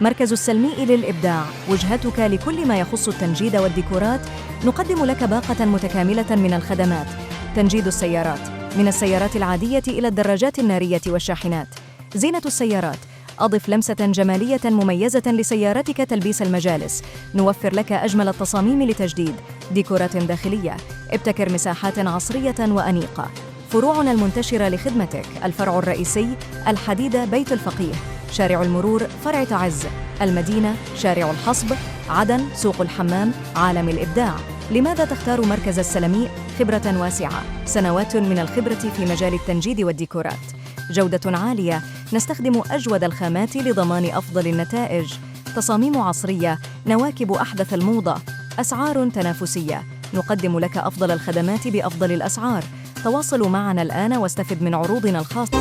مركز السلمي للإبداع، وجهتك لكل ما يخص التنجيد والديكورات. نقدم لك باقة متكاملة من الخدمات: تنجيد السيارات، من السيارات العادية إلى الدراجات النارية والشاحنات. زينة السيارات، أضف لمسة جمالية مميزة لسيارتك تلبيس المجالس. نوفر لك أجمل التصاميم لتجديد. ديكورات داخلية، ابتكر مساحات عصرية وأنيقة. فروعنا المنتشرة لخدمتك: الفرع الرئيسي الحديدة بيت الفقيه، شارع المرور فرع تعز، المدينة شارع الحصب، عدن سوق الحمام، عالم الإبداع. لماذا تختار مركز السلمي؟ خبرة واسعة، سنوات من الخبرة في مجال التنجيد والديكورات. جودة عالية، نستخدم أجود الخامات لضمان أفضل النتائج. تصاميم عصرية، نواكب أحدث الموضة. أسعار تنافسية، نقدم لك أفضل الخدمات بأفضل الأسعار. تواصلوا معنا الآن واستفد من عروضنا الخاصة.